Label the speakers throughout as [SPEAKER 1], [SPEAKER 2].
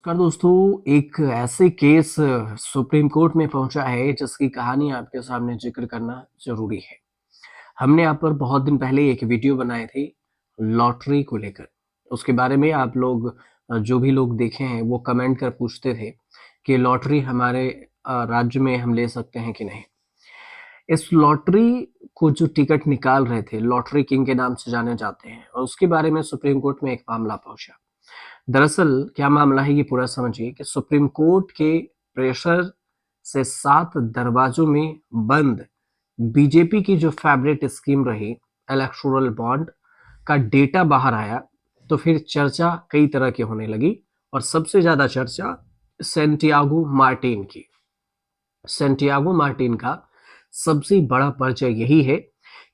[SPEAKER 1] नमस्कार दोस्तों, एक ऐसे केस सुप्रीम कोर्ट में पहुंचा है जिसकी कहानी आपके सामने जिक्र करना जरूरी है। हमने यहाँ पर बहुत दिन पहले एक वीडियो बनाए थे लॉटरी को लेकर। उसके बारे में आप लोग जो भी लोग देखे हैं वो कमेंट कर पूछते थे कि लॉटरी हमारे राज्य में हम ले सकते हैं कि नहीं। इस लॉटरी को जो टिकट निकाल रहे थे, लॉटरी किंग के नाम से जाने जाते हैं, और उसके बारे में सुप्रीम कोर्ट में एक मामला पहुंचा। दरअसल क्या मामला है ये पूरा समझिए कि सुप्रीम कोर्ट के प्रेशर से 7 दरवाजों में बंद बीजेपी की जो फेवरेट स्कीम रही इलेक्टोरल बॉन्ड का डेटा बाहर आया, तो फिर चर्चा कई तरह की होने लगी और सबसे ज्यादा चर्चा सेंटियागो मार्टिन की। सेंटियागो मार्टिन का सबसे बड़ा परिचय यही है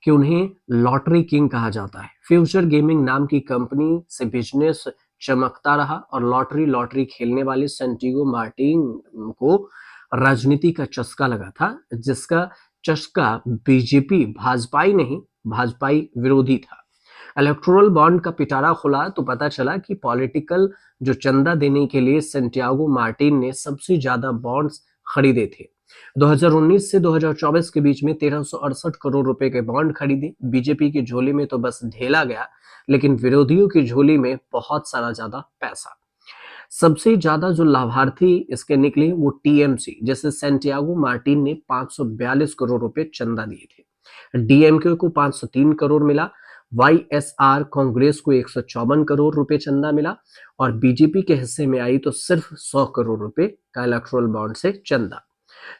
[SPEAKER 1] कि उन्हें लॉटरी किंग कहा जाता है। फ्यूचर गेमिंग नाम की कंपनी से बिजनेस चमकता रहा और लॉटरी खेलने वाले सेंटियागो मार्टिन को राजनीति का चस्का लगा था, जिसका चस्का बीजेपी भाजपाई नहीं, भाजपाई विरोधी था। इलेक्टोरल बॉन्ड का पिटारा खुला तो पता चला कि पॉलिटिकल जो चंदा देने के लिए सेंटियागो मार्टिन ने सबसे ज्यादा बॉन्ड्स खरीदे थे। 2019 से 2024 के बीच में 1368 करोड़ रुपए के बॉन्ड खरीदे। बीजेपी की झोली में तो बस ढेला गया, लेकिन विरोधियों की झोली में बहुत सारा ज्यादा पैसा। सबसे ज्यादा जो लाभार्थी इसके निकले वो टीएमसी, जैसे सेंटियागो मार्टिन ने 542 करोड़ रुपए चंदा दिए थे। डीएमके को 503 करोड़ मिला, वाईएसआर कांग्रेस को 154 करोड़ रुपए चंदा मिला और बीजेपी के हिस्से में आई तो सिर्फ 100 करोड़ रुपए का इलेक्टोरल बॉन्ड से चंदा।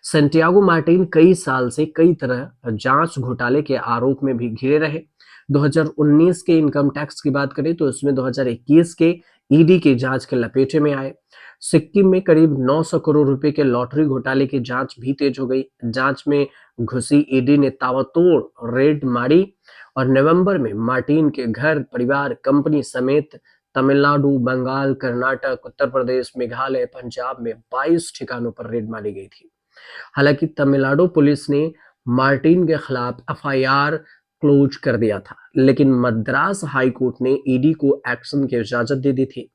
[SPEAKER 1] सेंटियागो मार्टिन कई साल से कई तरह जांच घोटाले के आरोप में भी घिरे रहे। 2019 के इनकम टैक्स की बात करें तो इसमें 2021 के ईडी की जांच के लपेटे में आए। सिक्किम में करीब 900 करोड़ रुपए के लॉटरी घोटाले की जांच भी तेज हो गई। जांच में घुसी ईडी ने ताबड़तोड़ रेड मारी और नवंबर में मार्टिन के घर, परिवार, कंपनी समेत तमिलनाडु, बंगाल, कर्नाटक, उत्तर प्रदेश, मेघालय, पंजाब में 22 ठिकानों पर रेड मारी गई थी। हालांकि तमिलनाडु पुलिस ने मार्टिन के खिलाफ एफआईआर क्लोज कर दिया था, लेकिन मद्रास हाई कोर्ट ने ईडी को एक्शन की इजाजत दे दी थी।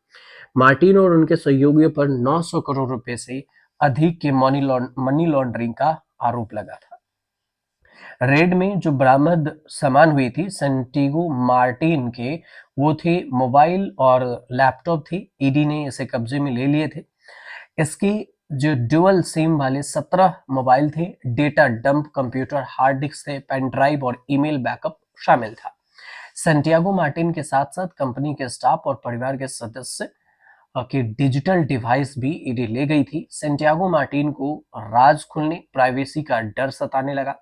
[SPEAKER 1] मार्टिन और उनके सहयोगियों पर 900 करोड़ रुपए से अधिक के मनी लॉन्ड्रिंग का आरोप लगा था। रेड में जो बरामद सामान हुई थी सेंटियागो मार्टिन के, वो थे मोबाइल और लैपटॉप थे। ईडी ने इसे कब्जे में ले लिए थे। इसकी जो ड्यूअल सिम वाले 17 मोबाइल थे, data dump computer, hard disk थे, पेन ड्राइव और ईमेल बैकअप शामिल था। सेंटियागो मार्टिन के साथ साथ कंपनी के स्टाफ और परिवार के सदस्य की डिजिटल डिवाइस भी ईडी ले गई थी। सेंटियागो मार्टिन को राज खुलने, प्राइवेसी का डर सताने लगा।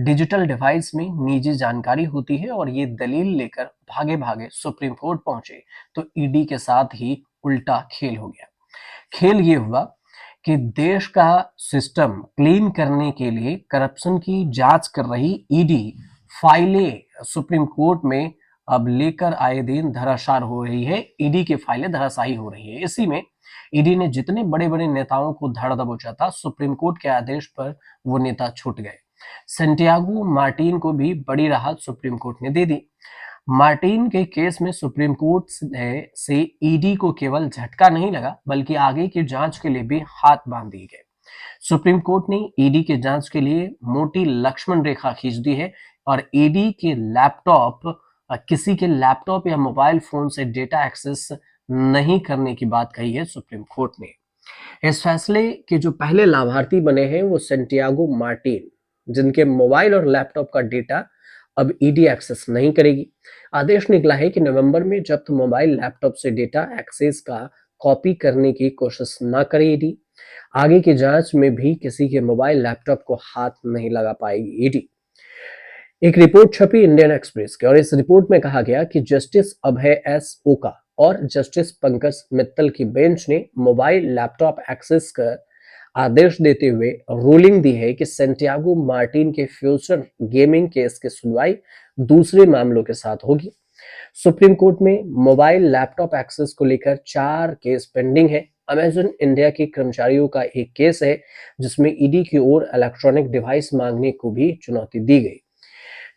[SPEAKER 1] डिजिटल डिवाइस में निजी जानकारी होती है और ये दलील लेकर भागे भागे सुप्रीम कोर्ट पहुंचे तो ईडी के साथ ही उल्टा खेल हो गया। खेल ये हुआ कि देश का सिस्टम क्लीन करने के लिए करप्शन की जांच कर रही ईडी फाइलें सुप्रीम कोर्ट में अब लेकर आए दिन धराशायी हो रही है। ईडी की फाइलें धराशायी हो रही है। इसी में ईडी ने जितने बड़े बड़े नेताओं को धड़ दबोचा था, सुप्रीम कोर्ट के आदेश पर वो नेता छूट गए। सेंटियागो मार्टिन को भी बड़ी राहत सुप्रीम कोर्ट ने दे दी। मार्टिन के केस में सुप्रीम कोर्ट से ईडी को केवल झटका नहीं लगा, बल्कि आगे की जांच के लिए भी हाथ बांध दिए गए। सुप्रीम कोर्ट ने ईडी के जांच के लिए मोटी लक्ष्मण रेखा खींच दी है और ईडी के लैपटॉप, किसी के लैपटॉप या मोबाइल फोन से डेटा एक्सेस नहीं करने की बात कही है सुप्रीम कोर्ट ने। इस फैसले के जो पहले लाभार्थी बने हैं वो सेंटियागो मार्टिन, जिनके मोबाइल और लैपटॉप का डेटा अब ईडी एक्सेस नहीं करेगी। आदेश निकला है कि नवंबर में जब्त मोबाइल लैपटॉप से डेटा एक्सेस का कॉपी करने की कोशिश न करे ईडी। आगे की जांच में भी किसी के मोबाइल लैपटॉप को हाथ नहीं लगा पाएगी ईडी। एक रिपोर्ट छपी इंडियन एक्सप्रेस की और इस रिपोर्ट में कहा गया कि जस्टिस अभय एस ओका और जस्टिस पंकज मित्तल की बेंच ने मोबाइल लैपटॉप एक्सेस कर आदेश देते हुए रूलिंग दी है कि सेंटियागो मार्टिन के फ्यूचर गेमिंग केस की सुनवाई दूसरे मामलों के साथ होगी। सुप्रीम कोर्ट में मोबाइल लैपटॉप एक्सेस को लेकर 4 केस पेंडिंग है। अमेजन इंडिया के कर्मचारियों का एक केस है जिसमें ईडी की ओर इलेक्ट्रॉनिक डिवाइस मांगने को भी चुनौती दी गई।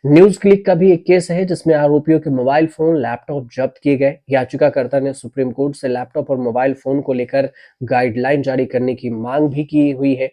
[SPEAKER 1] न्यूज क्लिक का भी एक केस है जिसमें आरोपियों के मोबाइल फोन लैपटॉप जब्त किए गए। याचिकाकर्ता ने सुप्रीम कोर्ट से लैपटॉप और मोबाइल फोन को लेकर गाइडलाइन जारी करने की मांग भी की हुई है।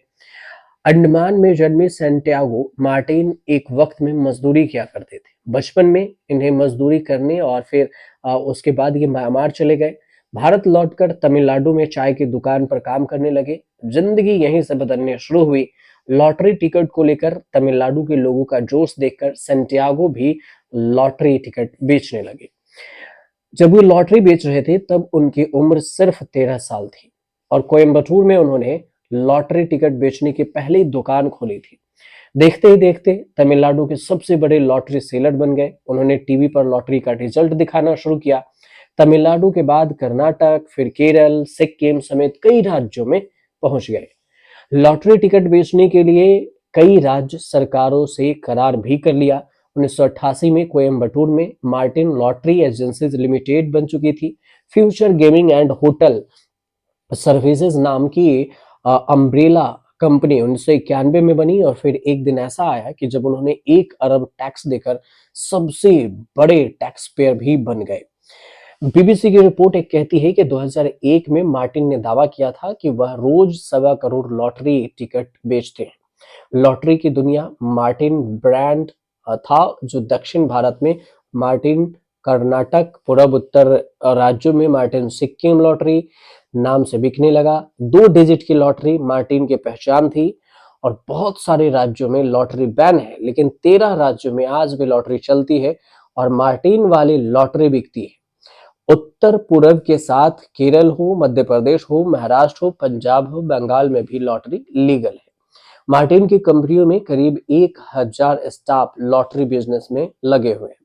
[SPEAKER 1] अंडमान में जन्मे सैंटियागो मार्टिन एक वक्त में मजदूरी किया करते थे। बचपन में इन्हें मजदूरी करने और फिर उसके बाद ये म्यांमार चले गए। भारत लौटकर तमिलनाडु में चाय की दुकान पर काम करने लगे। जिंदगी यहीं से बदलने शुरू हुई। लॉटरी टिकट को लेकर तमिलनाडु के लोगों का जोश देखकर सैंटियागो भी लॉटरी टिकट बेचने लगे। जब वो लॉटरी बेच रहे थे तब उनकी उम्र सिर्फ 13 साल थी और कोयम्बटूर में उन्होंने लॉटरी टिकट बेचने की पहली दुकान खोली थी। देखते ही देखते तमिलनाडु के सबसे बड़े लॉटरी सेलर बन गए। उन्होंने टीवी पर लॉटरी का रिजल्ट दिखाना शुरू किया। तमिलनाडु के बाद कर्नाटक, फिर केरल, सिक्किम समेत कई राज्यों में पहुंच गए। लॉटरी टिकट बेचने के लिए कई राज्य सरकारों से करार भी कर लिया। 1988 में कोयम्बटूर में मार्टिन लॉटरी एजेंसीज लिमिटेड बन चुकी थी। Future gaming and hotel services नाम की अम्ब्रेला कंपनी 1991 में बनी और फिर एक दिन ऐसा आया कि जब उन्होंने 1 अरब टैक्स देकर सबसे बड़े टैक्स पेयर भी बन गए। बीबीसी की रिपोर्ट एक कहती है कि 2001 में मार्टिन ने दावा किया था कि वह रोज 1.25 करोड़ लॉटरी टिकट बेचते हैं। लॉटरी की दुनिया मार्टिन ब्रांड था जो दक्षिण भारत में मार्टिन कर्नाटक, पूर्व उत्तर राज्यों में मार्टिन सिक्किम लॉटरी नाम से बिकने लगा। 2 डिजिट की लॉटरी मार्टिन की पहचान थी और बहुत सारे राज्यों में लॉटरी बैन है, लेकिन 13 राज्यों में आज भी लॉटरी चलती है और मार्टिन वाली लॉटरी बिकती है। उत्तर पूर्व के साथ केरल हो, मध्य प्रदेश हो, महाराष्ट्र हो, पंजाब हो, बंगाल में भी लॉटरी लीगल है। मार्टिन की कंपनियों में करीब 1000 स्टाफ लॉटरी बिजनेस में लगे हुए हैं।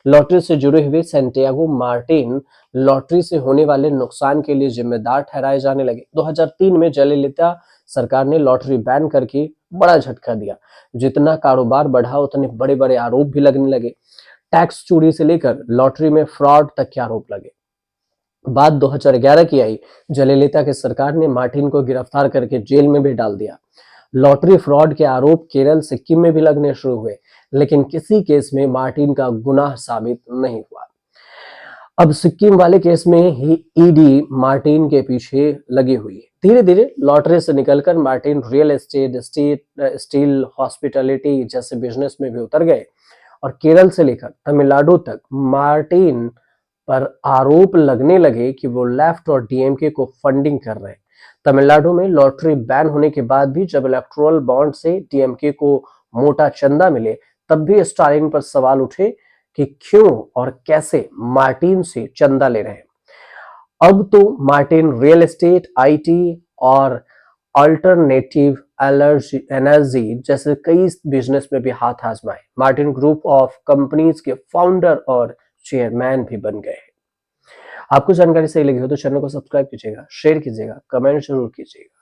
[SPEAKER 1] लॉटरी से जुड़े हुए सैंटियागो मार्टिन लॉटरी से होने वाले नुकसान के लिए जिम्मेदार ठहराए जाने लगे। 2003 में जयललिता सरकार ने लॉटरी बैन करके बड़ा झटका दिया। जितना कारोबार बढ़ा उतने बड़े बड़े आरोप भी लगने लगे। टैक्स चोरी से लेकर लॉटरी में फ्रॉड तक के आरोप लगे। बात 2011 की आई। जयललिता की सरकार ने मार्टिन को गिरफ्तार करके जेल में भी डाल दिया। लॉटरी फ्रॉड के आरोप केरल, सिक्किम में भी लगने शुरू हुए, लेकिन किसी केस में मार्टिन का गुनाह साबित नहीं हुआ। अब सिक्किम वाले केस में ही ईडी मार्टिन के पीछे लगी हुई है। धीरे धीरे लॉटरी से निकलकर Martin real estate, steel, hospitality जैसे बिजनेस में भी उतर गए और केरल से लेकर तमिलनाडु तक मार्टिन पर आरोप लगने लगे कि वो लेफ्ट और डीएमके को फंडिंग कर रहे हैं। तमिलनाडु में लॉटरी बैन होने के बाद भी जब इलेक्टोरल बॉन्ड से डीएमके को मोटा चंदा मिले, तब भी स्टालिन पर सवाल उठे कि क्यों और कैसे मार्टिन से चंदा ले रहे हैं। अब तो मार्टिन रियल एस्टेट, आईटी और अल्टरनेटिव एनर्जी जैसे कई बिजनेस में भी हाथ आजमाए। मार्टिन ग्रुप ऑफ कंपनीज के फाउंडर और चेयरमैन भी बन गए। आपको जानकारी सही लगी हो तो चैनल को सब्सक्राइब कीजिएगा, शेयर कीजिएगा, कमेंट जरूर कीजिएगा।